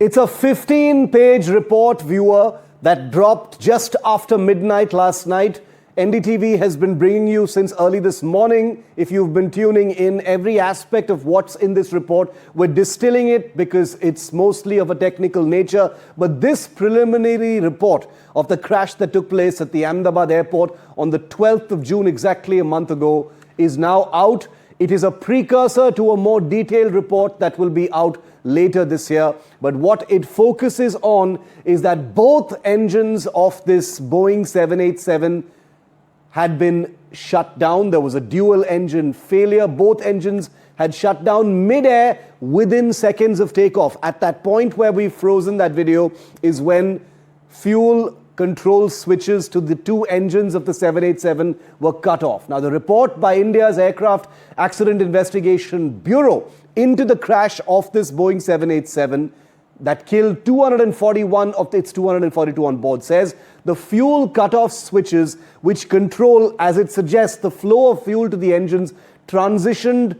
It's a 15-page report, viewer, that dropped just after midnight last night. NDTV has been bringing you since early this morning. If you've been tuning in, every aspect of what's in this report, we're distilling it because it's mostly of a technical nature. But this preliminary report of the crash that took place at the Ahmedabad airport on the 12th of June, exactly a month ago, is now out. It is a precursor to a more detailed report that will be out later this year. But what it focuses on is that both engines of this Boeing 787 had been shut down. There was a dual engine failure. Both engines had shut down mid-air within seconds of takeoff. At that point where we've frozen that video is when fuel control switches to the two engines of the 787 were cut off. Now, the report by India's Aircraft Accident Investigation Bureau into the crash of this Boeing 787 that killed 241 of its 242 on board says the fuel cutoff switches, which control, as it suggests, the flow of fuel to the engines, transitioned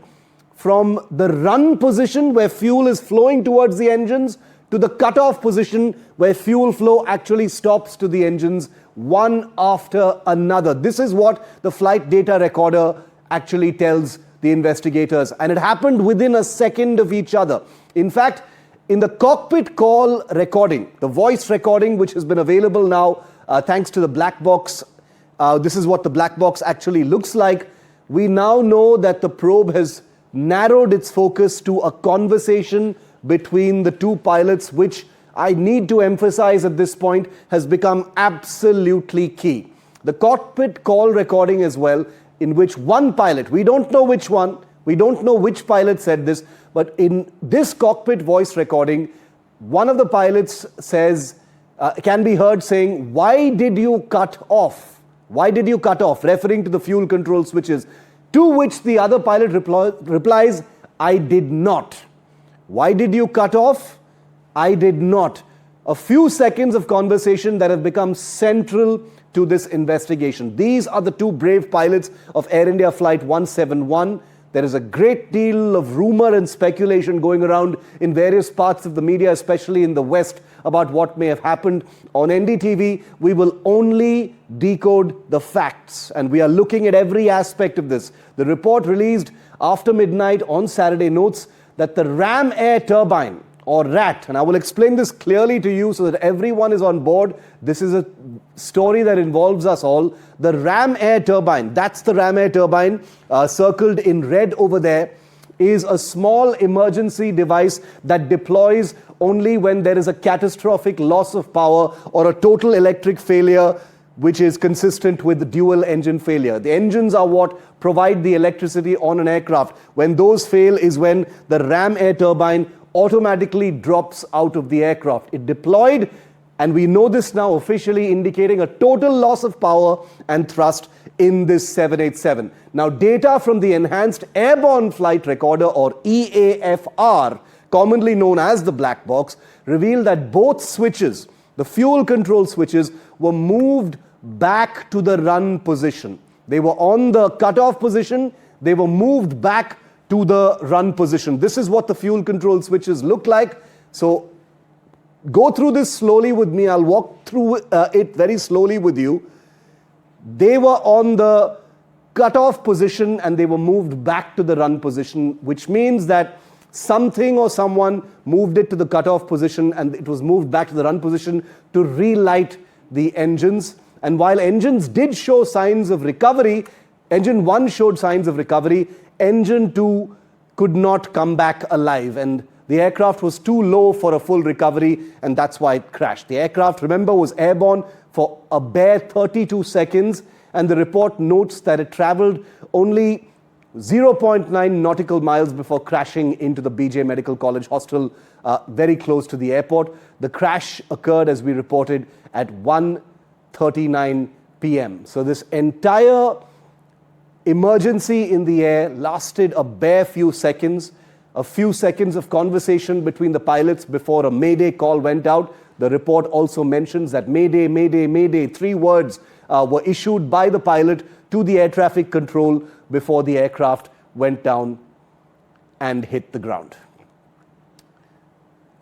from the run position where fuel is flowing towards the engines to the cutoff position where fuel flow actually stops to the engines, one after another. This is what the flight data recorder actually tells the investigators, and it happened within a second of each other. In fact, in the cockpit call recording, the voice recording, which has been available now thanks to the black box, this is what the black box actually looks like. We now know that the probe has narrowed its focus to a conversation between the two pilots, which I need to emphasize at this point has become absolutely key. The cockpit call recording as well, in which one pilot, we don't know which one, we don't know which pilot said this, but in this cockpit voice recording, one of the pilots says, can be heard saying, "Why did you cut off? Why did you cut off?" referring to the fuel control switches. To which the other pilot replies, "I did not." Why did you cut off? I did not. A few seconds of conversation that have become central to this investigation. These are the two brave pilots of Air India Flight 171. There is a great deal of rumor and speculation going around in various parts of the media, especially in the West, about what may have happened. On NDTV, we will only decode the facts, and we are looking at every aspect of this. The report released after midnight on Saturday notes that the ram air turbine, or RAT, and I will explain this clearly to you so that everyone is on board. This is a story that involves us all. The ram air turbine, that's the ram air turbine circled in red over there, is a small emergency device that deploys only when there is a catastrophic loss of power or a total electric failure, which is consistent with the dual engine failure. The engines are what provide the electricity on an aircraft. When those fail is when the ram air turbine automatically drops out of the aircraft. It deployed, and we know this now officially, indicating a total loss of power and thrust in this 787. Now, data from the Enhanced Airborne Flight Recorder, or EAFR, commonly known as the black box, revealed that both switches, the fuel control switches, were moved back to the run position. They were on the cutoff position, they were moved back to the run position. This is what the fuel control switches look like. So go through this slowly with me. I'll walk through it very slowly with you. They were on the cutoff position and they were moved back to the run position, which means that something or someone moved it to the cutoff position and it was moved back to the run position to relight the engines. And while engines did show signs of recovery, engine 1 showed signs of recovery, engine 2 could not come back alive, and the aircraft was too low for a full recovery, and that's why it crashed. The aircraft, remember, was airborne for a bare 32 seconds, and the report notes that it traveled only 0.9 nautical miles before crashing into the BJ Medical College hostel very close to the airport. The crash occurred, as we reported, at 1:39 p.m. So this entire emergency in the air lasted a bare few seconds of conversation between the pilots before a mayday call went out. The report also mentions that mayday, mayday, mayday, 3 words were issued by the pilot to the air traffic control before the aircraft went down and hit the ground.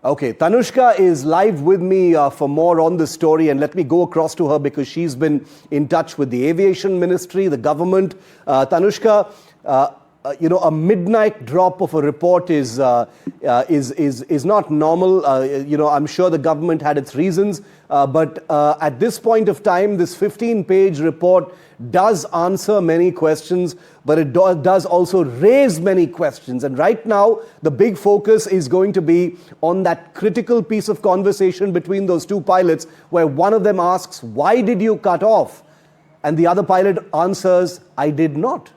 Okay, Tanushka is live with me for more on this story, and let me go across to her because she's been in touch with the aviation ministry, the government. Tanushka, a midnight drop of a report is not normal. I'm sure the government had its reasons, but at this point of time, this 15-page report does answer many questions, but it does also raise many questions. And right now, the big focus is going to be on that critical piece of conversation between those two pilots, where one of them asks, "Why did you cut off?" And the other pilot answers, "I did not."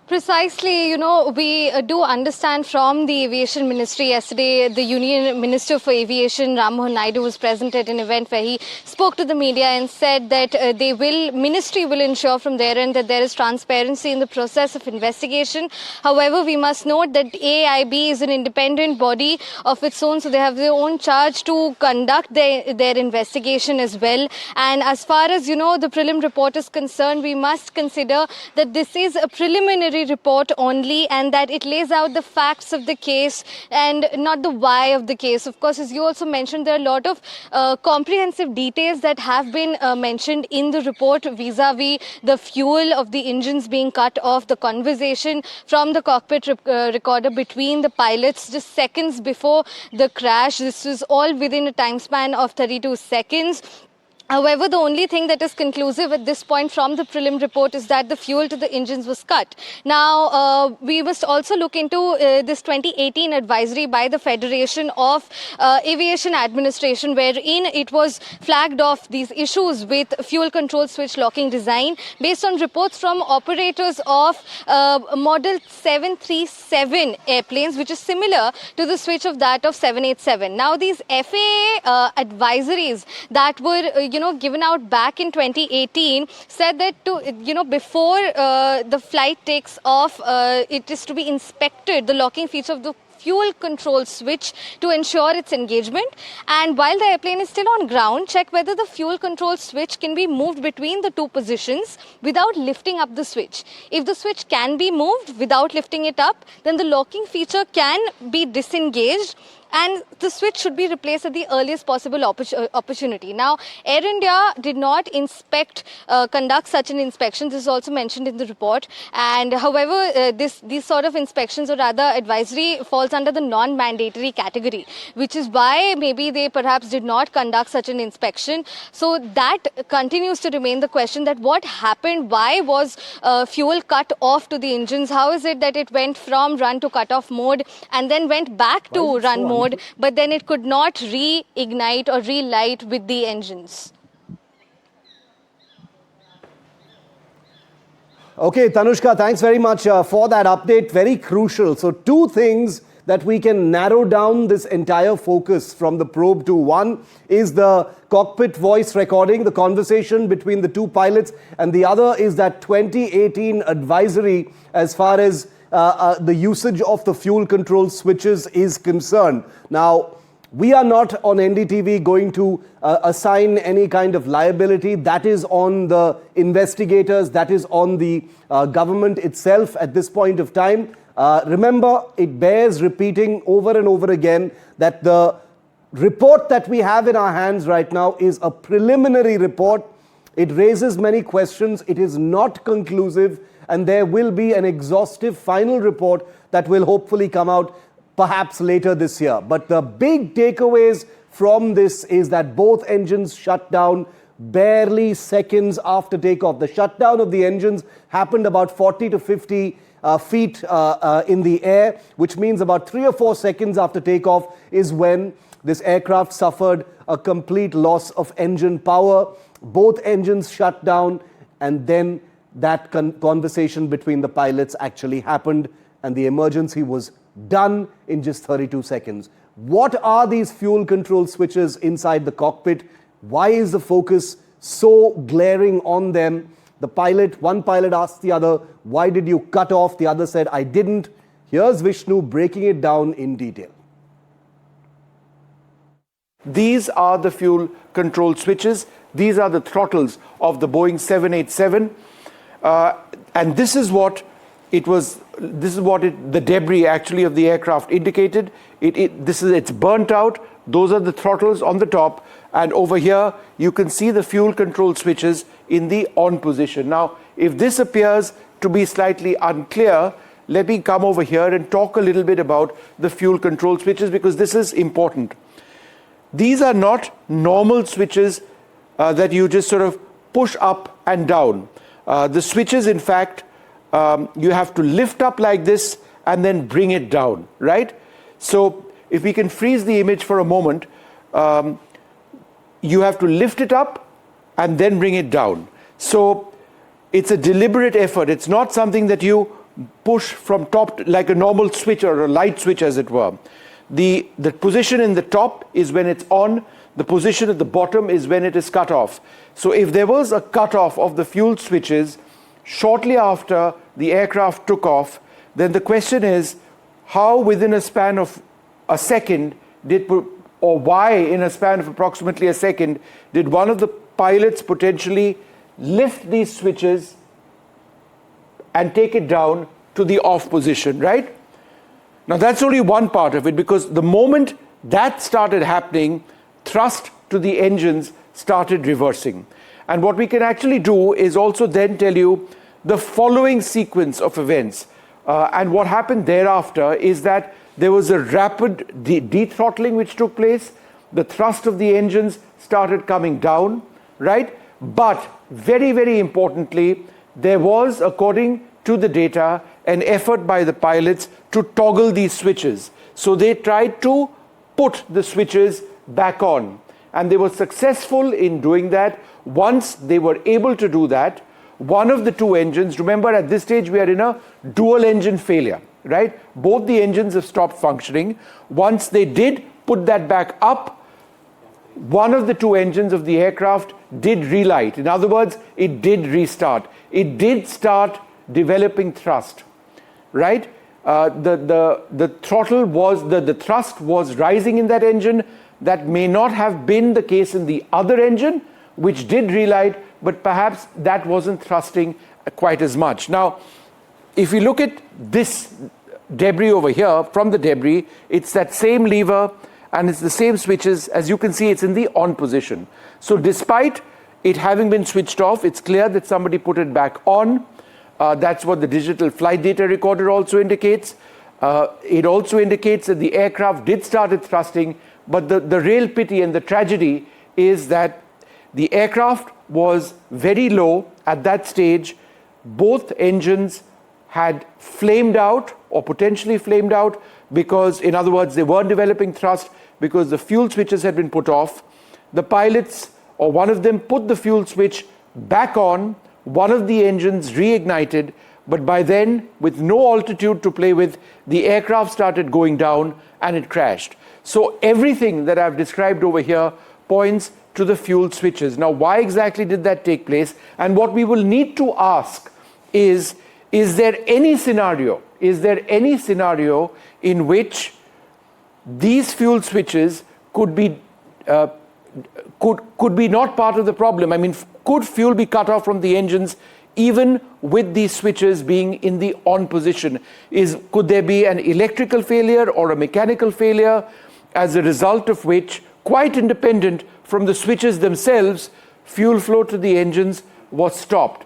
Precisely, we do understand from the aviation ministry yesterday, the Union Minister for Aviation, Mohan Ranganathan, was present at an event where he spoke to the media and said that ministry will ensure from their end that there is transparency in the process of investigation. However, we must note that AIB is an independent body of its own, so they have their own charge to conduct their investigation as well. And as far as, the prelim report is concerned, we must consider that this is a preliminary report only, and that it lays out the facts of the case and not the why of the case. Of course, as you also mentioned, there are a lot of comprehensive details that have been mentioned in the report vis-a-vis the fuel of the engines being cut off, the conversation from the cockpit recorder between the pilots just seconds before the crash. This was all within a time span of 32 seconds. However, the only thing that is conclusive at this point from the prelim report is that the fuel to the engines was cut. Now, we must also look into this 2018 advisory by the Federation of Aviation Administration, wherein it was flagged off these issues with fuel control switch locking design based on reports from operators of model 737 airplanes, which is similar to the switch of that of 787. Now, these FAA advisories that were, given out back in 2018 said that before the flight takes off, it is to be inspected, the locking feature of the fuel control switch, to ensure its engagement. And while the airplane is still on ground, check whether the fuel control switch can be moved between the two positions without lifting up the switch. If the switch can be moved without lifting it up, then the locking feature can be disengaged and the switch should be replaced at the earliest possible opportunity. Now, Air India did not conduct such an inspection. This is also mentioned in the report. And however, these sort of inspections, or rather advisory, falls under the non-mandatory category, which is why maybe they perhaps did not conduct such an inspection. So that continues to remain the question, that what happened, why was fuel cut off to the engines? How is it that it went from run to cut-off mode and then went back to run mode, but then it could not reignite or relight with the engines? Okay, Tanushka, thanks very much for that update. Very crucial. So two things that we can narrow down this entire focus from the probe to. One is the cockpit voice recording, the conversation between the two pilots, and the other is that 2018 advisory as far as the usage of the fuel control switches is concerned. Now, we are not on NDTV going to assign any kind of liability. That is on the investigators, that is on the government itself at this point of time. Remember, it bears repeating over and over again that the report that we have in our hands right now is a preliminary report. It raises many questions. It is not conclusive, and there will be an exhaustive final report that will hopefully come out perhaps later this year. But the big takeaways from this is that both engines shut down barely seconds after takeoff. The shutdown of the engines happened about 40 to 50 feet in the air, which means about 3 or 4 seconds after takeoff is when this aircraft suffered a complete loss of engine power. Both engines shut down, and then that conversation between the pilots actually happened, and the emergency was done in just 32 seconds. What are these fuel control switches inside the cockpit? Why is the focus so glaring on them? One pilot asked the other, "Why did you cut off?" The other said, "I didn't." Here's Vishnu breaking it down in detail. These are the fuel control switches. These are the throttles of the Boeing 787. And this is what this is what the debris actually of the aircraft indicated. It's burnt out. Those are the throttles on the top, and over here you can see the fuel control switches in the on position. Now, if this appears to be slightly unclear, let me come over here and talk a little bit about the fuel control switches, because this is important. These are not normal switches that you just sort of push up and down. The switches, in fact, you have to lift up like this and then bring it down, right? So if we can freeze the image for a moment, you have to lift it up and then bring it down. So it's a deliberate effort. It's not something that you push from top like a normal switch or a light switch, as it were. The position in the top is when it's on. The position at the bottom is when it is cut off. So if there was a cutoff of the fuel switches shortly after the aircraft took off, then the question is, how within a span of a second or why in a span of approximately a second did one of the pilots potentially lift these switches and take it down to the off position, right? Now that's only one part of it, because the moment that started happening, thrust to the engines started reversing. And what we can actually do is also then tell you the following sequence of events. And what happened thereafter is that there was a rapid de-throttling which took place. The thrust of the engines started coming down, right? But very, very importantly, there was, according to the data, an effort by the pilots to toggle these switches. So they tried to put the switches back on, and they were successful in doing that. Once they were able to do that, one of the two engines, remember at this stage we are in a dual engine failure, right? Both the engines have stopped functioning. Once they did put that back up, one of the two engines of the aircraft did relight. In other words, it did restart. It did start developing thrust, right? The throttle was, the thrust was rising in that engine. That may not have been the case in the other engine, which did relight, but perhaps that wasn't thrusting quite as much. Now, if we look at this debris over here, from the debris, it's that same lever and it's the same switches. As you can see, it's in the on position. So despite it having been switched off, it's clear that somebody put it back on. That's what the digital flight data recorder also indicates. It also indicates that the aircraft did start thrusting, but the real pity and the tragedy is that the aircraft was very low at that stage. Both engines had flamed out or potentially flamed out because, in other words, they weren't developing thrust because the fuel switches had been put off. The pilots, or one of them, put the fuel switch back on. One of the engines reignited, but by then, with no altitude to play with, the aircraft started going down and it crashed. So everything that I've described over here points to the fuel switches. Now, why exactly did that take place? And what we will need to ask is there any scenario in which these fuel switches could be not part of the problem? I mean, could fuel be cut off from the engines even with these switches being in the on position? Could there be an electrical failure or a mechanical failure as a result of which, quite independent from the switches themselves, fuel flow to the engines was stopped?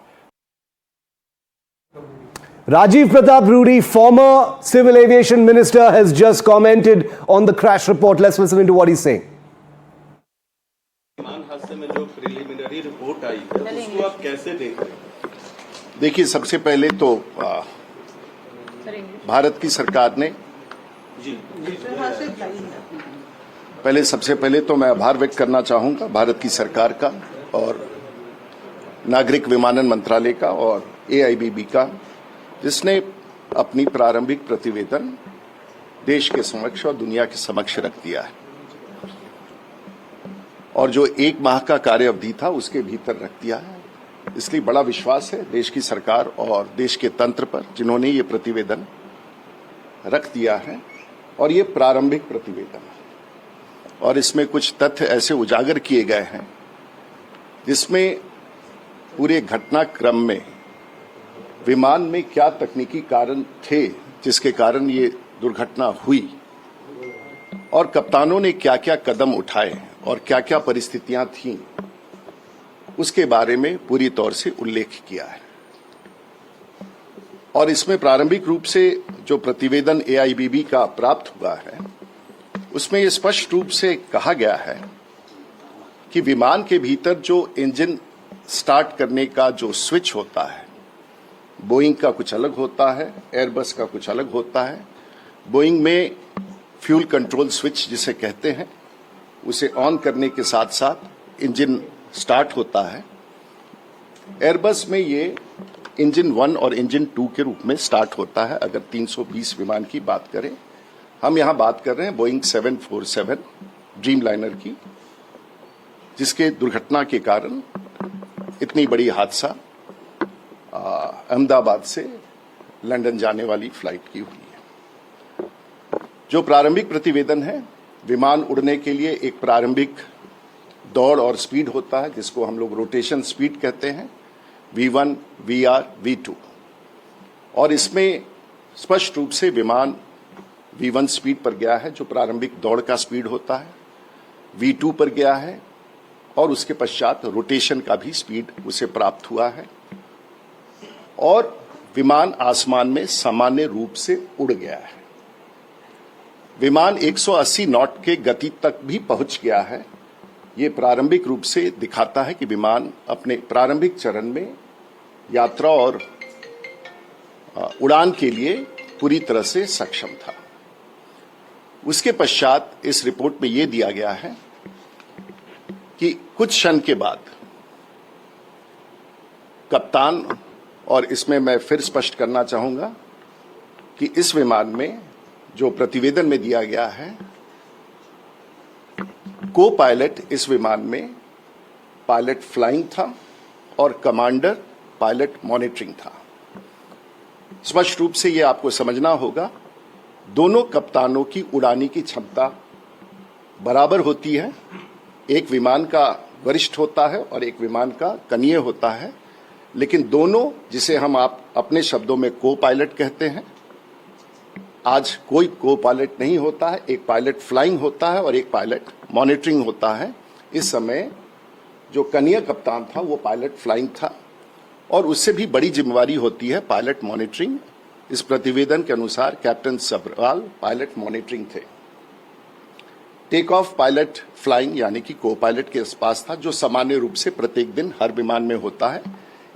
Rajiv Pratap Rudy, former Civil Aviation Minister, has just commented on the crash report. Let's listen into what he's saying. देखिए, सबसे पहले तो भारत की सरकार ने सबसे पहले तो मैं आभार व्यक्त करना चाहूंगा भारत की सरकार का और नागरिक विमानन मंत्रालय का और AIBB का, जिसने अपनी प्रारंभिक प्रतिवेदन देश के समक्ष और दुनिया के समक्ष रख दिया है और जो 1 माह का कार्य अवधि था उसके भीतर रख दिया है। इसलिए बड़ा विश्वास है देश की सरकार और देश के तंत्र पर, जिन्होंने ये प्रतिवेदन रख दिया है। और ये प्रारंभिक प्रतिवेदन है और इसमें कुछ तथ्य ऐसे उजागर किए गए हैं जिसमें पूरे घटनाक्रम में विमान में क्या तकनीकी कारण थे जिसके कारण ये दुर्घटना हुई और कप्तानों ने क्या क्या कदम उठाए और क्या क्या परिस्थितियां थीं, उसके बारे में पूरी तौर से उल्लेख किया है। और इसमें प्रारंभिक रूप से जो प्रतिवेदन एआईबीबी का प्राप्त हुआ है उसमें ये स्पष्ट रूप से कहा गया है कि विमान के भीतर जो इंजन स्टार्ट करने का जो स्विच होता है, बोइंग का कुछ अलग होता है, एयरबस का कुछ अलग होता है। बोइंग में फ्यूल कंट्रोल स्विच जिसे कहते हैं, उसे ऑन करने के साथ साथ इंजन स्टार्ट होता है। एयरबस में ये इंजन 1 और इंजन 2 के रूप में स्टार्ट होता है। अगर 320 विमान की बात करें, हम यहां बात कर रहे हैं बोइंग 747 ड्रीम लाइनर की, जिसके दुर्घटना के कारण इतनी बड़ी हादसा अहमदाबाद से लंदन जाने वाली फ्लाइट की हुई है। जो प्रारंभिक प्रतिवेदन है, विमान उड़ने के लिए एक प्रारंभिक दौड़ और स्पीड होता है जिसको हम लोग रोटेशन स्पीड कहते हैं, V1, VR, V2। और इसमें स्पष्ट रूप से विमान V1 स्पीड पर गया है जो प्रारंभिक दौड़ का स्पीड होता है, V2 पर गया है और उसके पश्चात रोटेशन का भी स्पीड उसे प्राप्त हुआ है और विमान आसमान में सामान्य रूप से उड़ गया है। विमान 180 नॉट के गति तक भी पहुंच गया है। ये प्रारंभिक रूप से दिखाता है कि विमान अपने प्रारंभिक चरण में यात्रा और उड़ान के लिए पूरी तरह से सक्षम था। उसके पश्चात इस रिपोर्ट में यह दिया गया है कि कुछ क्षण के बाद कप्तान, और इसमें मैं फिर स्पष्ट करना चाहूंगा कि इस विमान में जो प्रतिवेदन में दिया गया है, को पायलट इस विमान में पायलट फ्लाइंग था और कमांडर पायलट मॉनिटरिंग था। स्पष्ट रूप से यह आपको समझना होगा, दोनों कप्तानों की उड़ाने की क्षमता बराबर होती है। एक विमान का वरिष्ठ होता है और एक विमान का कनीय होता है, लेकिन दोनों, जिसे हम आप अपने शब्दों में को पायलट कहते हैं, आज कोई को पायलट नहीं होता है। एक पायलट फ्लाइंग होता है और एक पायलट मॉनिटरिंग होता है। इस समय जो कनीय कप्तान था वो पायलट फ्लाइंग था और उससे भी बड़ी जिम्मेवारी होती है पायलट मॉनिटरिंग। इस प्रतिवेदन के अनुसार कैप्टन सब्रवाल पायलट मॉनिटरिंग थे। टेक ऑफ पायलट फ्लाइंग यानी कि को पायलट के पास था, जो सामान्य रूप से प्रत्येक दिन हर विमान में होता है।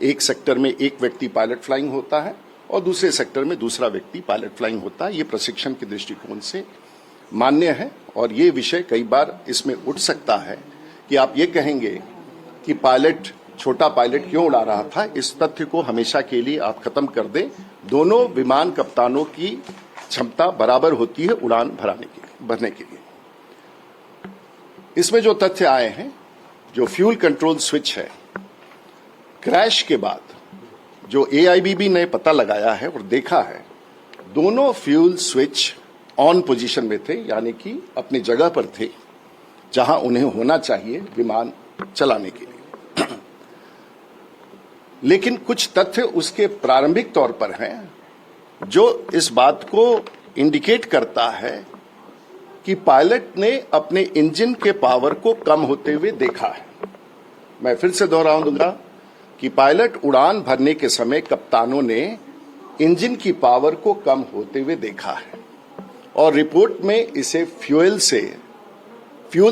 एक सेक्टर में एक व्यक्ति पायलट फ्लाइंग होता है और दूसरे सेक्टर में दूसरा व्यक्ति पायलट फ्लाइंग होता है। ये प्रशिक्षण के दृष्टिकोण से मान्य है और ये विषय कई बार इसमें उठ सकता है कि आप ये कहेंगे कि पायलट, छोटा पायलट क्यों उड़ा रहा था। इस तथ्य को हमेशा के लिए आप खत्म कर दें। दोनों विमान कप्तानों की क्षमता बराबर होती है उड़ान भरने के लिए। इसमें जो तथ्य आए हैं, जो फ्यूल कंट्रोल स्विच है, क्रैश के बाद जो एआईबीबी ने पता लगाया है और देखा है, दोनों फ्यूल स्विच ऑन पोजीशन में थे, यानी कि अपनी जगह पर थे जहां उन्हें होना चाहिए विमान चलाने के लिए। लेकिन कुछ तथ्य उसके प्रारंभिक तौर पर हैं जो इस बात को इंडिकेट करता है कि पायलट ने अपने इंजन के पावर को कम होते हुए देखा है। मैं फिर से दोहरा दूंगा कि पायलट उड़ान भरने के समय कप्तानों ने इंजन की पावर को कम होते हुए देखा है और रिपोर्ट में इसे फ्यूल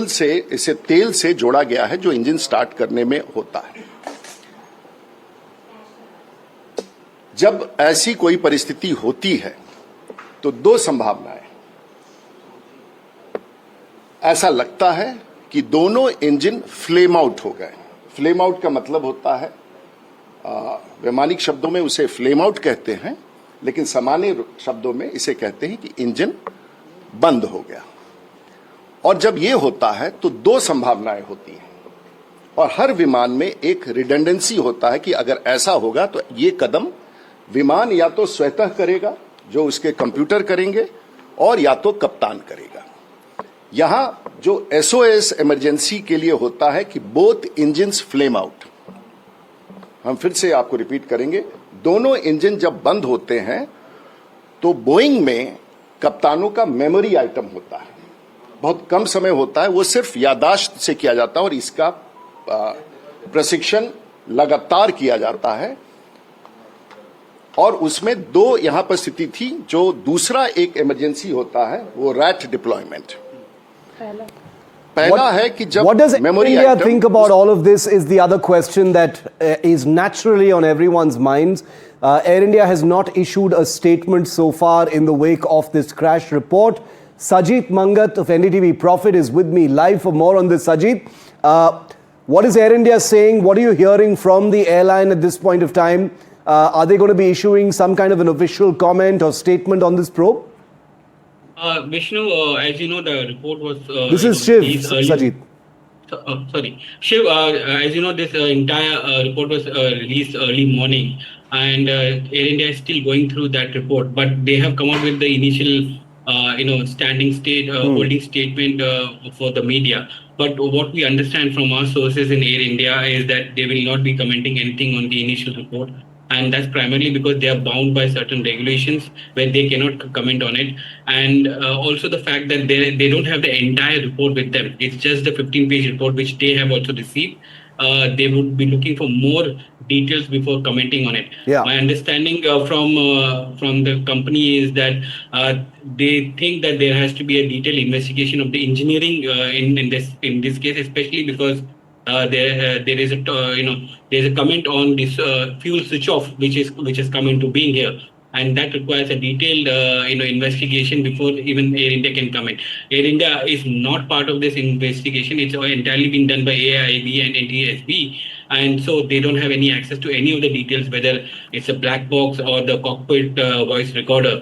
से इसे तेल से जोड़ा गया है जो इंजन स्टार्ट करने में होता है। जब ऐसी कोई परिस्थिति होती है तो दो संभावनाएं, ऐसा लगता है कि दोनों इंजन फ्लेम आउट हो गए। फ्लेम आउट का मतलब होता है, वैमानिक शब्दों में उसे फ्लेम आउट कहते हैं, लेकिन सामान्य शब्दों में इसे कहते हैं कि इंजन बंद हो गया। और जब यह होता है तो दो संभावनाएं होती हैं और हर विमान में एक रिडंडेंसी होता है कि अगर ऐसा होगा तो ये कदम विमान या तो स्वतः करेगा, जो उसके कंप्यूटर करेंगे, और या तो कप्तान करेगा। यहां जो एसओएस इमरजेंसी के लिए होता है कि बोथ इंजन्स फ्लेम आउट। हम फिर से आपको रिपीट करेंगे, दोनों इंजन जब बंद होते हैं तो बोइंग में कप्तानों का मेमोरी आइटम होता है, बहुत कम समय होता है, वो सिर्फ यादाश्त से किया जाता है और इसका प्रशिक्षण लगातार किया जाता है। और उसमें दो यहां पर स्थिति थी। जो दूसरा एक इमरजेंसी होता है वो रैट डिप्लॉयमेंट। पहला है कि जब what does memory India item think about all of this is the other question that is naturally on everyone's minds. Air India has not issued a statement so far in the wake of this crash report. Sajit Mangat of NDTV Profit is with me live for more on this. Sajit, what is Air India saying? What are you hearing from the airline at this point of time? Are they going to be issuing some kind of an official comment or statement on this probe? Vishnu, as you know, the report was. This is Shiv, released early- Sajit. Sorry, Shiv. As you know, this entire report was released early morning, and Air India is still going through that report. But they have come out with the initial, standing state holding statement for the media. But what we understand from our sources in Air India is that they will not be commenting anything on the initial report. And that's primarily because they are bound by certain regulations where they cannot comment on it. And also the fact that they don't have the entire report with them. It's just the 15-page report which they have also received. They would be looking for more details before commenting on it. Yeah. My understanding from the company is that they think that there has to be a detailed investigation of the engineering in this case, especially because there is a there's a comment on this fuel switch off which has come into being here, and that requires a detailed investigation before even Air India can comment. Air India is not part of this investigation. It's entirely been done by AIIB and NTSB, and so they don't have any access to any of the details, whether it's a black box or the cockpit voice recorder.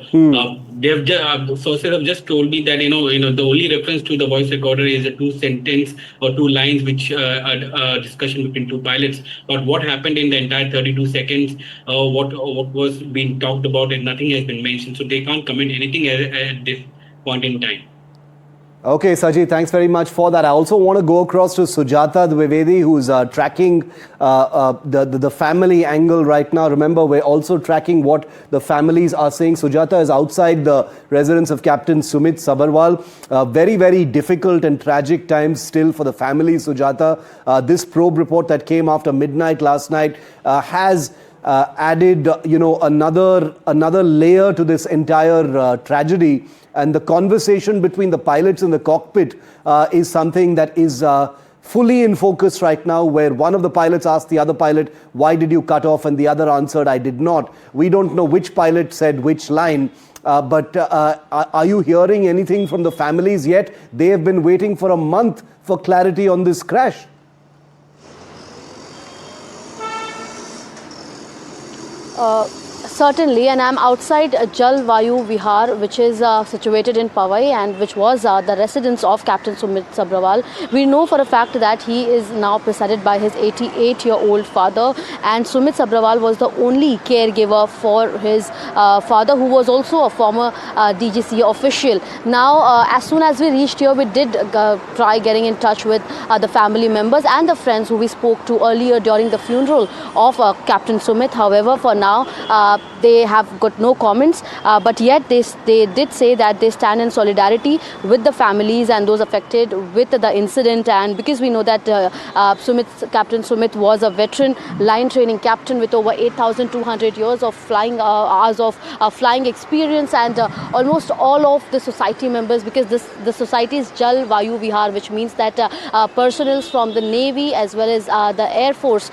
Sources have just told me that the only reference to the voice recorder is a 2-sentence or 2 lines which a discussion between 2 pilots. But what happened in the entire 32 seconds, what was being talked about, and nothing has been mentioned. So they can't comment anything at this point in time. Okay, Sajid, thanks very much for that. I also want to go across to Sujata Dwivedi, who's tracking the family angle right now. Remember, we're also tracking what the families are saying. Sujata is outside the residence of Captain Sumit Sabharwal. Very, very difficult and tragic times still for the family, Sujata. This probe report that came after midnight last night has added, another layer to this entire tragedy. And the conversation between the pilots in the cockpit is something that is fully in focus right now, where one of the pilots asked the other pilot, "Why did you cut off?" And the other answered, "I did not." We don't know which pilot said which line. But are you hearing anything from the families yet? They have been waiting for a month for clarity on this crash. Certainly, and I'm outside Jal Vayu Vihar, which is situated in Powai and which was the residence of Captain Sumit Sabharwal. We know for a fact that he is now presided by his 88-year-old father, and Sumit Sabharwal was the only caregiver for his father, who was also a former DGC official. Now, as soon as we reached here, we did try getting in touch with the family members and the friends who we spoke to earlier during the funeral of Captain Sumit. However, for now, they have got no comments, but yet they did say that they stand in solidarity with the families and those affected with the incident. And because we know that Captain Sumit was a veteran line training captain with over 8,200 years of flying hours of flying experience, and almost all of the society members, because the society is Jal Vayu Vihar, which means that personnel from the Navy as well as the Air Force,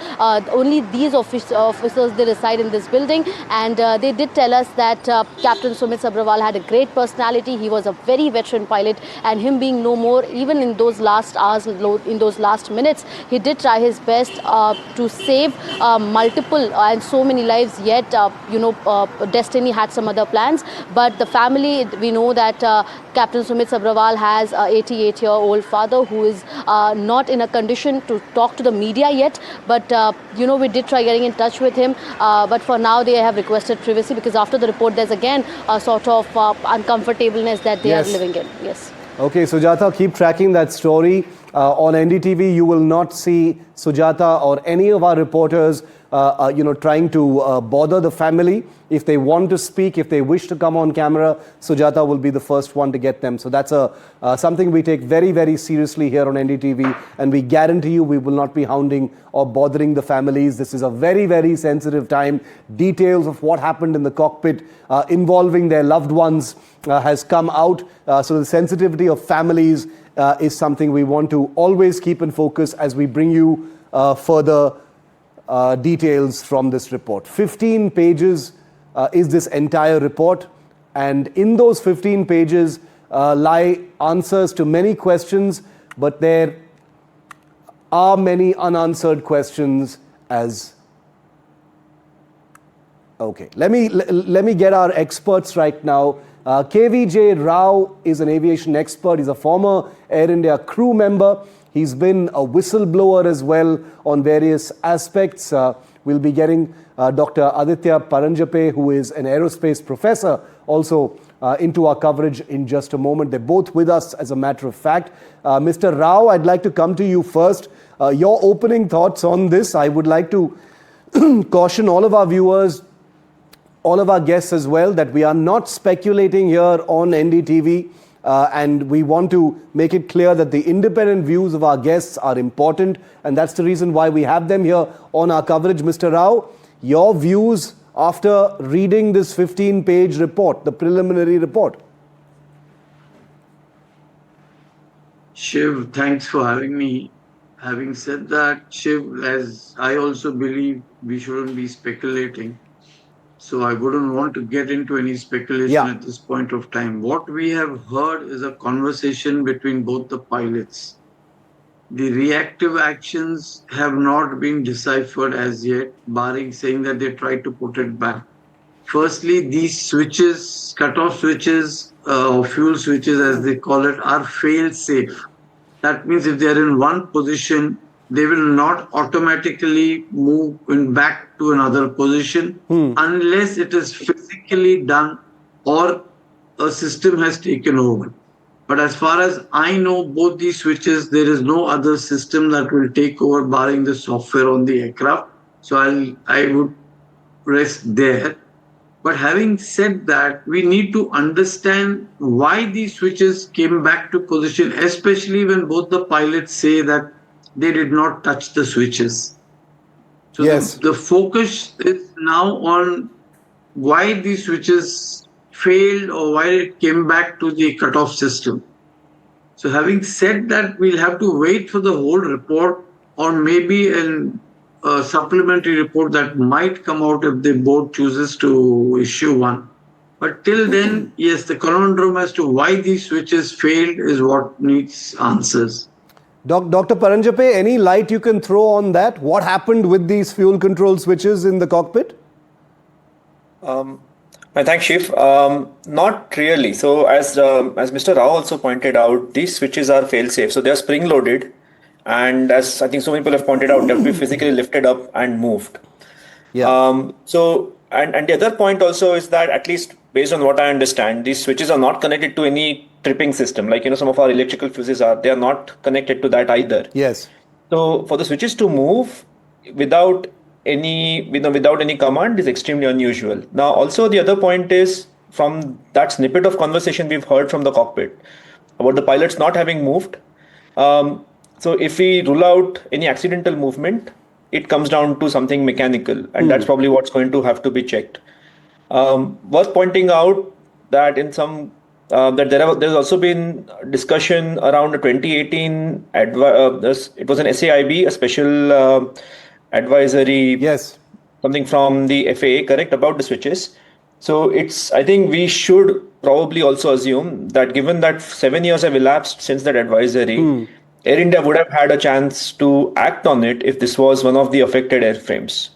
only these officers, they reside in this building. And they did tell us that Captain Sumit Sabharwal had a great personality. He was a very veteran pilot, and him being no more, even in those last hours, in those last minutes, he did try his best to save multiple and so many lives. Yet, destiny had some other plans. But the family, we know that Captain Sumit Sabharwal has an 88-year-old father who is not in a condition to talk to the media yet. But, we did try getting in touch with him. But for now, they have requested privacy, because after the report, there's again a sort of uncomfortableness that they are living in. Yes. Okay, Sujata, keep tracking that story. On NDTV, you will not see Sujata or any of our reporters, trying to bother the family. If they want to speak, if they wish to come on camera, Sujata will be the first one to get them. So that's something we take very, very seriously here on NDTV, and we guarantee you we will not be hounding or bothering the families. This is a very, very sensitive time. Details of what happened in the cockpit involving their loved ones has come out. So the sensitivity of families is something we want to always keep in focus as we bring you further details from this report. 15 pages is this entire report, and in those 15 pages lie answers to many questions, but there are many unanswered questions as... Okay, let me get our experts right now. KVJ Rao is an aviation expert. He's a former Air India crew member. He's been a whistleblower as well on various aspects. We'll be getting Dr. Aditya Paranjape, who is an aerospace professor, also into our coverage in just a moment. They're both with us, as a matter of fact. Mr. Rao, I'd like to come to you first. Your opening thoughts on this. I would like to caution all of our viewers, all of our guests as well, that we are not speculating here on NDTV, and we want to make it clear that the independent views of our guests are important, and that's the reason why we have them here on our coverage. Mr. Rao, your views after reading this 15-page report, the preliminary report. Shiv, thanks for having me. Having said that, Shiv, as I also believe we shouldn't be speculating, so I wouldn't want to get into any speculation at this point of time. What we have heard is a conversation between both the pilots. The reactive actions have not been deciphered as yet, barring saying that they tried to put it back. Firstly, these switches, cutoff switches, or fuel switches as they call it, are fail-safe. That means if they are in one position, they will not automatically move back to another position unless it is physically done or a system has taken over. But as far as I know, both these switches, there is no other system that will take over barring the software on the aircraft. So I would rest there. But having said that, we need to understand why these switches came back to position, especially when both the pilots say that they did not touch the switches. So the focus is now on why these switches failed or why it came back to the cutoff system. So having said that, we'll have to wait for the whole report, or maybe a supplementary report that might come out if the board chooses to issue one. But till then, yes, the conundrum as to why these switches failed is what needs answers. Dr. Paranjape, any light you can throw on that? What happened with these fuel control switches in the cockpit? Thanks, Chief. Not really. So as Mr. Rao also pointed out, these switches are fail-safe. So they are spring-loaded. And as I think so many people have pointed out, they have to be physically lifted up and moved. Yeah. And the other point also is that, at least based on what I understand, these switches are not connected to any tripping system. Like, some of our electrical fuses are, they are not connected to that either. Yes. So for the switches to move without any command is extremely unusual. Now, also the other point is, from that snippet of conversation we've heard from the cockpit about the pilots not having moved. So if we rule out any accidental movement, it comes down to something mechanical, and that's probably what's going to have to be checked. Worth pointing out that there's also been discussion around a 2018 it was an SAIB, a special advisory, something from the FAA, correct, about the switches. So I think we should probably also assume that, given that 7 years have elapsed since that advisory, Air India would have had a chance to act on it if this was one of the affected airframes.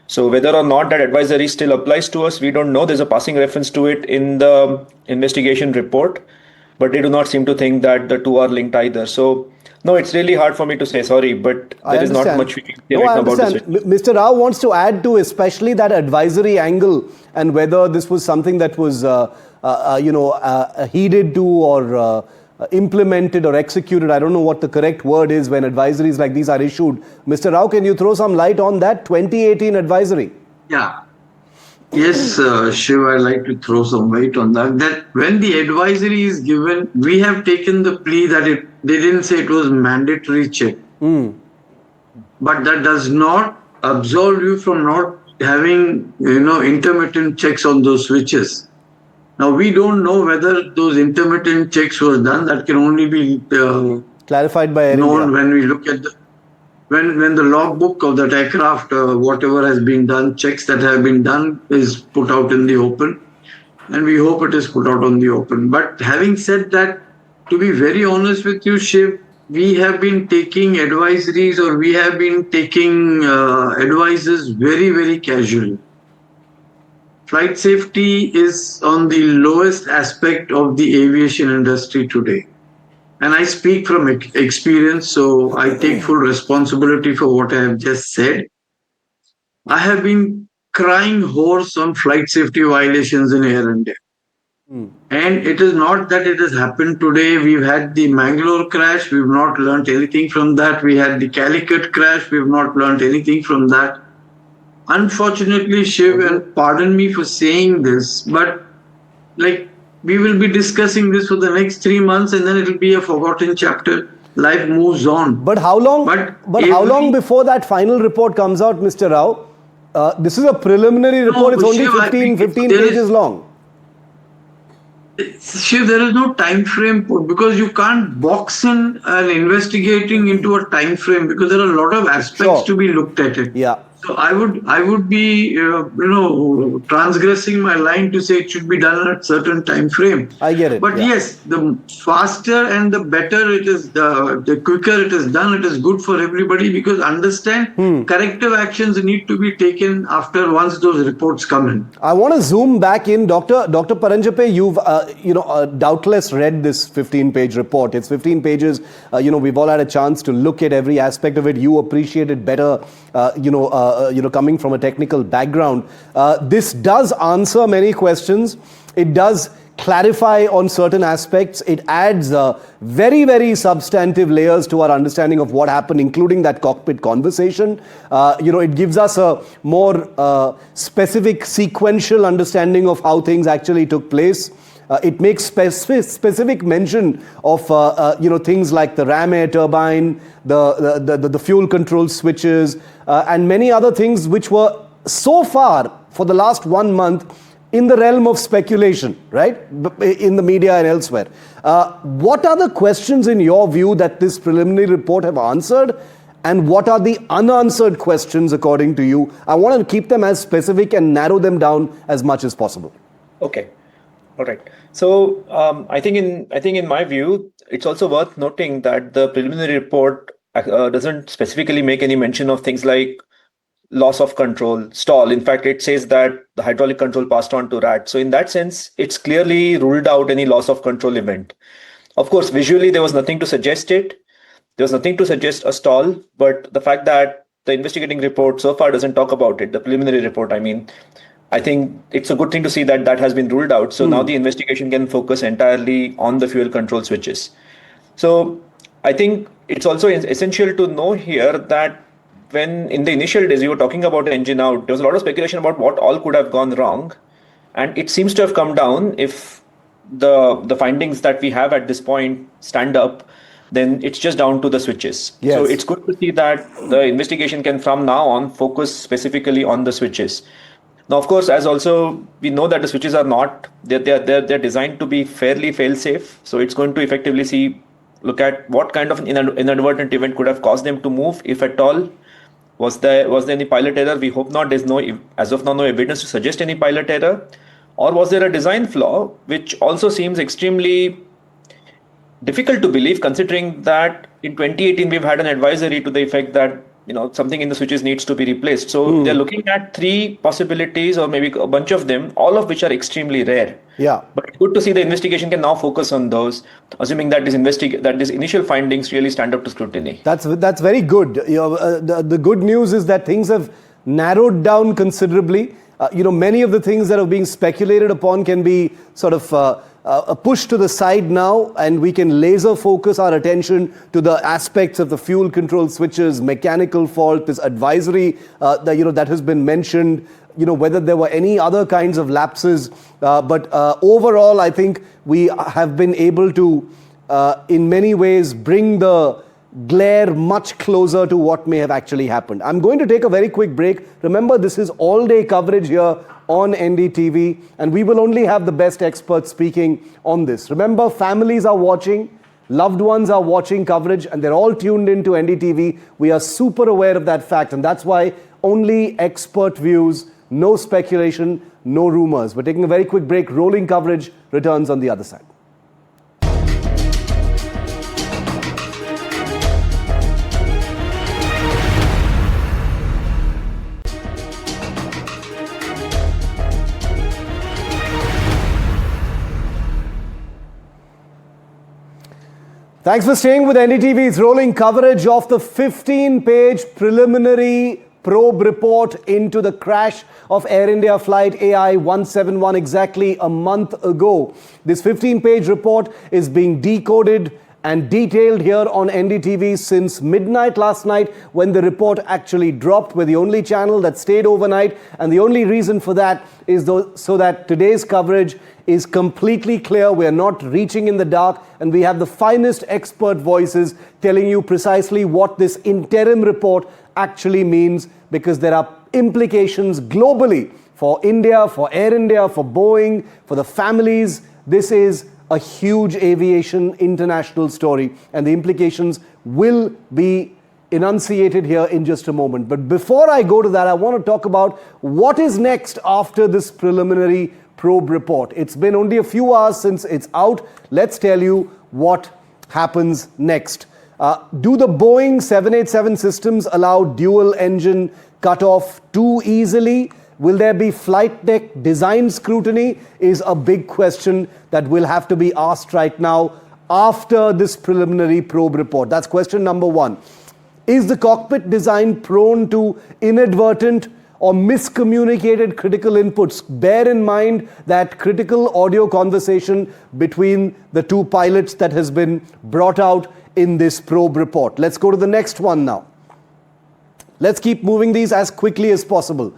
So whether or not that advisory still applies to us, we don't know. There's a passing reference to it in the investigation report, but they do not seem to think that the two are linked either. So no, it's really hard for me to say, sorry, but there is not much we can say right now about this. Mr. Rao wants to add to especially that advisory angle, and whether this was something that was heeded to or implemented or executed. I don't know what the correct word is when advisories like these are issued. Mr. Rao, can you throw some light on that 2018 advisory? Yeah. Yes, Shiv, I'd like to throw some weight on that. That when the advisory is given, we have taken the plea that they didn't say it was mandatory check. But that does not absolve you from not having, intermittent checks on those switches. Now, we don't know whether those intermittent checks were done. That can only be clarified by Air known India. when we look at when the logbook of that aircraft, whatever has been done, checks that have been done is put out in the open. And we hope it is put out on the open. But having said that, to be very honest with you, Shiv, we have been taking advisories or we have been taking advices very, very casually. Flight safety is on the lowest aspect of the aviation industry today. And I speak from experience, so I take full responsibility for what I have just said. I have been crying hoarse on flight safety violations in Air India. And it is not that it has happened today. We've had the Mangalore crash. We've not learned anything from that. We had the Calicut crash. We've not learned anything from that. Unfortunately, Shiv, and pardon me for saying this, but we will be discussing this for the next 3 months and then it will be a forgotten chapter. Life moves on. But how long? But how long before that final report comes out, Mr. Rao? This is a preliminary report. It's only 15 pages long. Shiv, there is no time frame put because you can't box in an investigating into a time frame because there are a lot of aspects to be looked at it. Yeah. So I would be transgressing my line to say it should be done at a certain time frame. I get it. But yes, the faster and the better it is, the quicker it is done, it is good for everybody because understand corrective actions need to be taken after once those reports come in. I want to zoom back in. Dr. Paranjape, you've doubtless read this 15-page report. It's 15 pages. We've all had a chance to look at every aspect of it. You appreciate it better, coming from a technical background. This does answer many questions. It does clarify on certain aspects. It adds very, very substantive layers to our understanding of what happened, including that cockpit conversation. It gives us a more specific sequential understanding of how things actually took place. It makes specific mention of things like the ram air turbine, the fuel control switches, and many other things which were so far for the last 1 month in the realm of speculation, right? In the media and elsewhere. What are the questions in your view that this preliminary report have answered? And what are the unanswered questions according to you? I want to keep them as specific and narrow them down as much as possible. Okay. All right. So I think in my view, it's also worth noting that the preliminary report doesn't specifically make any mention of things like loss of control, stall. In fact, it says that the hydraulic control passed on to RAT. So in that sense, it's clearly ruled out any loss of control event. Of course, visually, there was nothing to suggest it. There was nothing to suggest a stall. But the fact that the investigating report so far doesn't talk about it, the preliminary report, I think it's a good thing to see that that has been ruled out. So now the investigation can focus entirely on the fuel control switches. So I think it's also essential to know here that when in the initial days we were talking about the engine out, there was a lot of speculation about what all could have gone wrong. And it seems to have come down. If the findings that we have at this point stand up, then it's just down to the switches. Yes. So it's good to see that the investigation can from now on focus specifically on the switches. Now, of course, as also we know that the switches are not, they're designed to be fairly fail-safe. So it's going to effectively look at what kind of an inadvertent event could have caused them to move, if at all. Was there any pilot error? We hope not. There's as of now, no evidence to suggest any pilot error. Or was there a design flaw, which also seems extremely difficult to believe, considering that in 2018 we've had an advisory to the effect that something in the switches needs to be replaced. So they're looking at 3 possibilities, or maybe a bunch of them, all of which are extremely rare. Yeah. But it's good to see the investigation can now focus on those, assuming that these initial findings really stand up to scrutiny. That's very good. The good news is that things have narrowed down considerably. Many of the things that are being speculated upon can be sort of pushed to the side now, and we can laser focus our attention to the aspects of the fuel control switches, mechanical fault, this advisory that has been mentioned, whether there were any other kinds of lapses. But overall, I think we have been able to, in many ways, bring the glare much closer to what may have actually happened. I'm going to take a very quick break. Remember, this is all-day coverage here on NDTV, and we will only have the best experts speaking on this. Remember, families are watching, loved ones are watching coverage, and they're all tuned into NDTV. We are super aware of that fact, and that's why only expert views, no speculation, no rumors. We're taking a very quick break. Rolling coverage returns on the other side. Thanks for staying with NDTV's rolling coverage of the 15-page preliminary probe report into the crash of Air India flight AI 171 exactly a month ago. This 15-page report is being decoded and detailed here on NDTV since midnight last night, when the report actually dropped. We're the only channel that stayed overnight, and the only reason for that is so that today's coverage is completely clear. We're not reaching in the dark, and we have the finest expert voices telling you precisely what this interim report actually means, because there are implications globally for India, for Air India, for Boeing, for the families. This is a huge aviation international story, and the implications will be enunciated here in just a moment. But before I go to that, I want to talk about what is next after this preliminary probe report. It's been only a few hours since it's out. Let's tell you what happens next. Do the Boeing 787 systems allow dual engine cutoff too easily? Will there be flight deck design scrutiny? Is a big question that will have to be asked right now after this preliminary probe report. That's question number one. Is the cockpit design prone to inadvertent or miscommunicated critical inputs? Bear in mind that critical audio conversation between the two pilots that has been brought out in this probe report. Let's go to the next one now. Let's keep moving these as quickly as possible.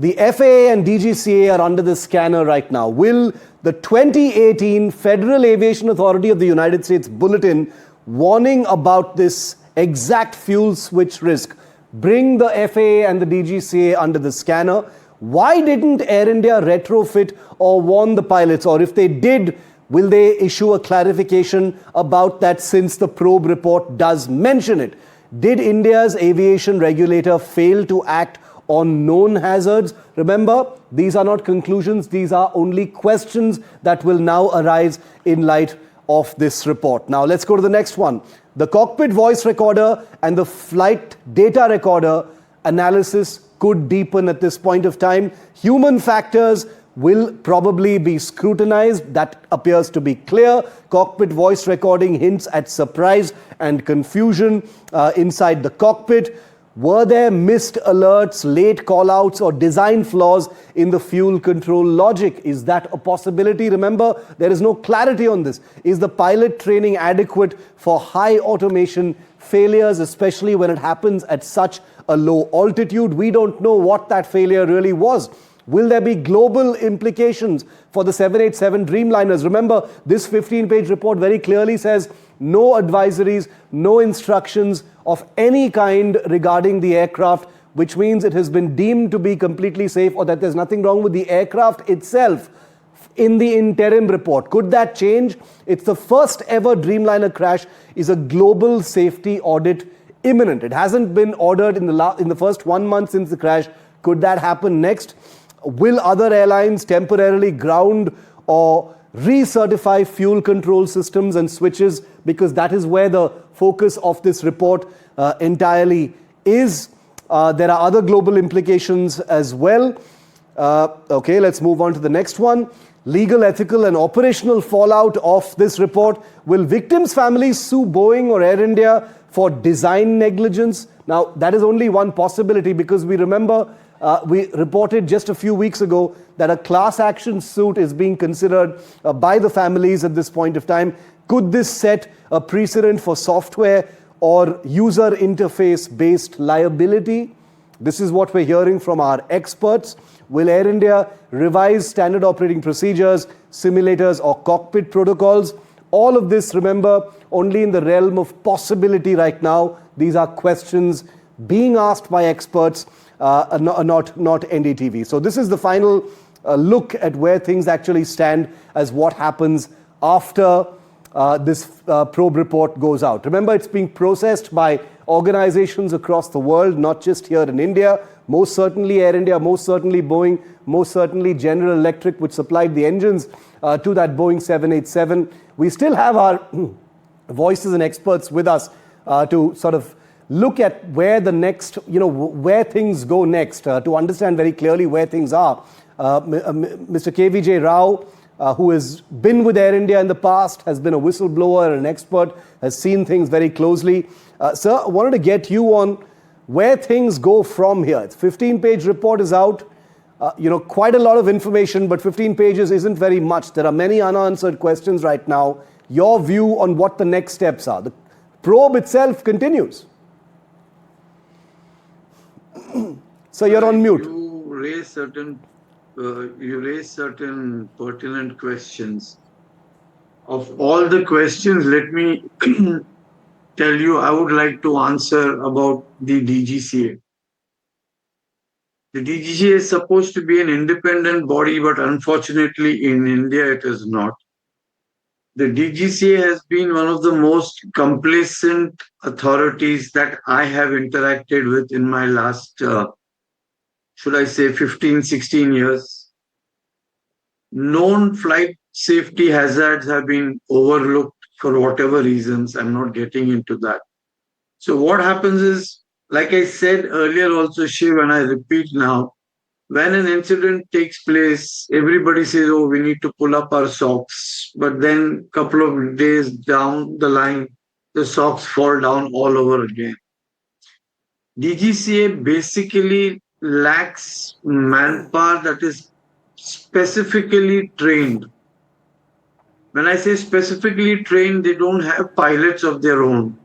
The FAA and DGCA are under the scanner right now. Will the 2018 Federal Aviation Authority of the United States bulletin warning about this exact fuel switch risk bring the FAA and the DGCA under the scanner? Why didn't Air India retrofit or warn the pilots? Or if they did, will they issue a clarification about that, since the probe report does mention it? Did India's aviation regulator fail to act on known hazards? Remember, these are not conclusions. These are only questions that will now arise in light of this report. Now, let's go to the next one. The cockpit voice recorder and the flight data recorder analysis could deepen at this point of time. Human factors will probably be scrutinized. That appears to be clear. Cockpit voice recording hints at surprise and confusion inside the cockpit. Were there missed alerts, late callouts, or design flaws in the fuel control logic? Is that a possibility? Remember, there is no clarity on this. Is the pilot training adequate for high automation failures, especially when it happens at such a low altitude? We don't know what that failure really was. Will there be global implications for the 787 Dreamliners? Remember, this 15-page report very clearly says no advisories, no instructions of any kind regarding the aircraft, which means it has been deemed to be completely safe, or that there's nothing wrong with the aircraft itself in the interim report. Could that change? It's the first ever Dreamliner crash. Is a global safety audit imminent? It hasn't been ordered in the first 1 month since the crash. Could that happen next? Will other airlines temporarily ground or recertify fuel control systems and switches? Because that is where the focus of this report entirely is. There are other global implications as well. Okay, let's move on to the next one. Legal, ethical, and operational fallout of this report. Will victims' families sue Boeing or Air India for design negligence? Now, that is only one possibility, because we remember We reported just a few weeks ago that a class action suit is being considered by the families at this point of time. Could this set a precedent for software or user interface based liability? This is what we're hearing from our experts. Will Air India revise standard operating procedures, simulators, or cockpit protocols? All of this, remember, only in the realm of possibility right now. These are questions being asked by experts, not NDTV. So this is the final look at where things actually stand as what happens after this probe report goes out. Remember, it's being processed by organizations across the world, not just here in India. Most certainly Air India, most certainly Boeing, most certainly General Electric, which supplied the engines to that Boeing 787. We still have our voices and experts with us to sort of look at where the next, where things go next, to understand very clearly where things are. Mr. KVJ Rao, who has been with Air India in the past, has been a whistleblower and an expert, has seen things very closely. Sir, I wanted to get you on where things go from here. It's 15-page report is out. Quite a lot of information, but 15 pages isn't very much. There are many unanswered questions right now. Your view on what the next steps are. The probe itself continues. So you're on mute. You raise certain pertinent questions. Of all the questions, let me tell you, I would like to answer about the DGCA. The DGCA is supposed to be an independent body, but unfortunately in India it is not. The DGCA has been one of the most complacent authorities that I have interacted with in my last, 15, 16 years. Known flight safety hazards have been overlooked for whatever reasons. I'm not getting into that. So what happens is, like I said earlier also, Shiv, and I repeat now, when an incident takes place, everybody says, oh, we need to pull up our socks. But then a couple of days down the line, the socks fall down all over again. DGCA basically lacks manpower that is specifically trained. When I say specifically trained, they don't have pilots of their own.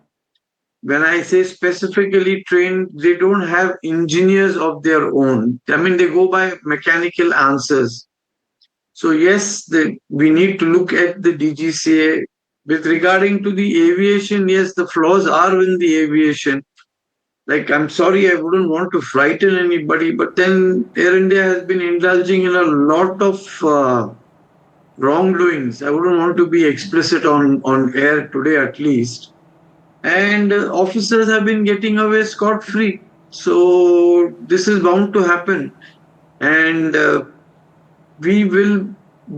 When I say specifically trained, they don't have engineers of their own. I mean, they go by mechanical answers. So yes, we need to look at the DGCA. With regarding to the aviation, yes, the flaws are in the aviation. Like, I'm sorry, I wouldn't want to frighten anybody, but then Air India has been indulging in a lot of wrongdoings. I wouldn't want to be explicit on air today at least. And officers have been getting away scot-free. So this is bound to happen. And we will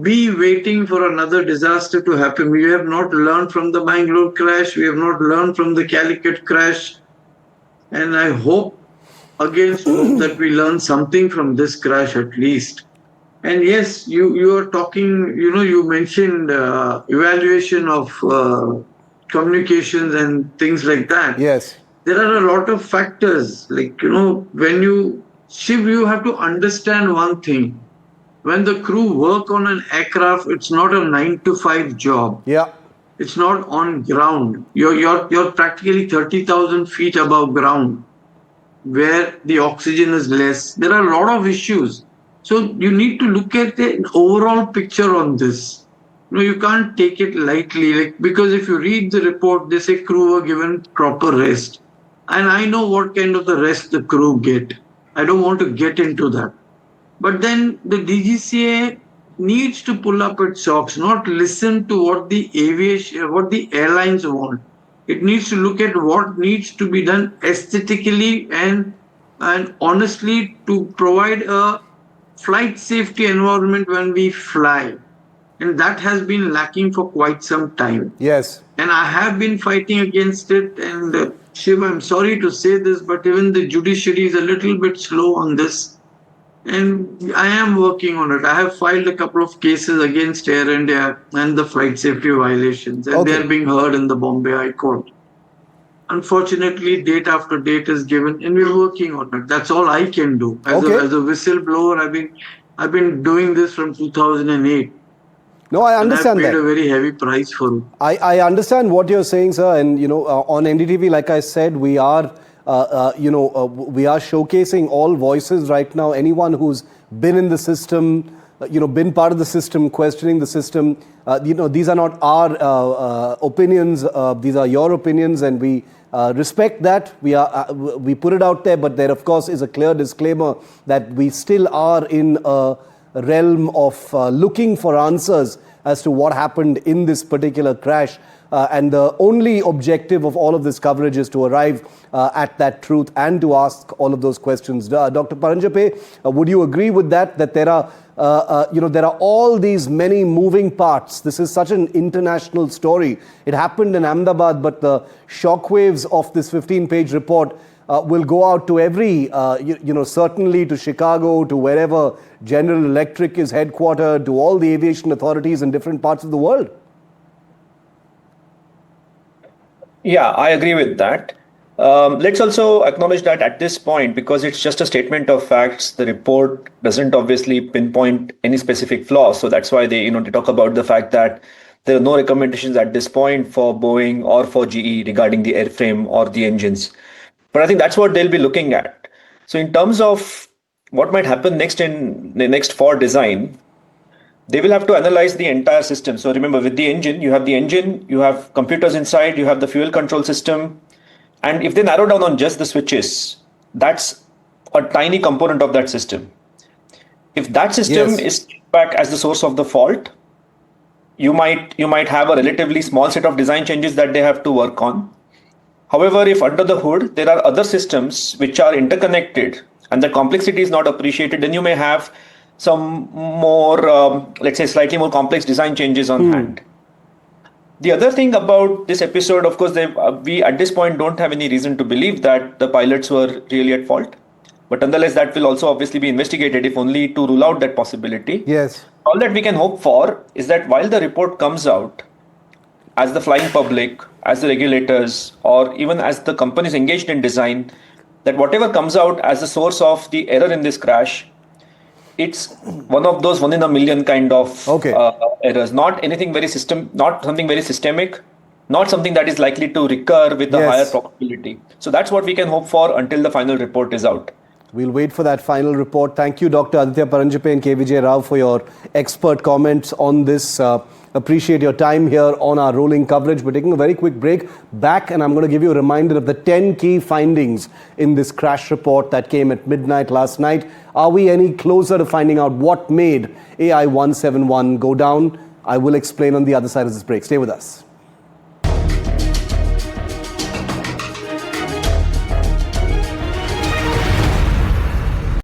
be waiting for another disaster to happen. We have not learned from the Bangalore crash. We have not learned from the Calicut crash. And I hope against hope that we learn something from this crash at least. And yes, you are talking, you mentioned evaluation of communications and things like that. Yes. There are a lot of factors. Like, when you have to understand one thing. When the crew work on an aircraft, it's not a 9-to-5 job. Yeah. It's not on ground. You're practically 30,000 feet above ground, where the oxygen is less. There are a lot of issues. So you need to look at the overall picture on this. You can't take it lightly, because if you read the report, they say crew were given proper rest. And I know what kind of the rest the crew get. I don't want to get into that. But then the DGCA needs to pull up its socks, not listen to what the airlines want. It needs to look at what needs to be done aesthetically and honestly to provide a flight safety environment when we fly. And that has been lacking for quite some time. Yes. And I have been fighting against it. And Shiv, I'm sorry to say this, but even the judiciary is a little bit slow on this. And I am working on it. I have filed a couple of cases against Air India and the flight safety violations. And Okay. they are being heard in the Bombay High Court. unfortunately, date after date is given, and we're working on it. That's all I can do. As a whistleblower, I've been doing this from 2008. No, I understand and I've paid that. a very heavy price for it. I understand what you're saying, sir. And, on NDTV, like I said, we are, we are showcasing all voices right now. Anyone who's been in the system, been part of the system, questioning the system. These are not our opinions. These are your opinions, and we respect that. We put it out there, but there, of course, is a clear disclaimer that we still are in a realm of looking for answers as to what happened in this particular crash. And the only objective of all of this coverage is to arrive at that truth and to ask all of those questions. Dr. Paranjape, would you agree with that? That there are, there are all these many moving parts. This is such an international story. It happened in Ahmedabad, but the shockwaves of this 15-page report will go out to every, certainly to Chicago, to wherever General Electric is headquartered, to all the aviation authorities in different parts of the world. Yeah, I agree with that. Let's also acknowledge that at this point, because it's just a statement of facts, the report doesn't obviously pinpoint any specific flaws. So that's why they talk about the fact that there are no recommendations at this point for Boeing or for GE regarding the airframe or the engines. But I think that's what they'll be looking at. So in terms of what might happen next for design, they will have to analyze the entire system. So remember, with the engine, you have computers inside, you have the fuel control system. And if they narrow down on just the switches, that's a tiny component of that system. If that system is back as the source of the fault, you might have a relatively small set of design changes that they have to work on. However, if under the hood, there are other systems which are interconnected and the complexity is not appreciated, then you may have some more, let's say, slightly more complex design changes on hand. The other thing about this episode, of course, we at this point don't have any reason to believe that the pilots were really at fault. But nonetheless, that will also obviously be investigated, if only to rule out that possibility. Yes. All that we can hope for is that while the report comes out, as the flying public, as the regulators, or even as the companies engaged in design, that whatever comes out as the source of the error in this crash, it's one of those 1 in a million kind of errors, not anything not something very systemic, not something that is likely to recur with a higher probability. So that's what we can hope for until the final report is out. We'll wait for that final report. Thank you, Dr. Aditya Paranjape and KVJ Rao, for your expert comments on this. Appreciate your time here on our rolling coverage. We're taking a very quick break. Back, and I'm going to give you a reminder of the 10 key findings in this crash report that came at midnight last night. Are we any closer to finding out what made AI 171 go down? I will explain on the other side of this break. Stay with us.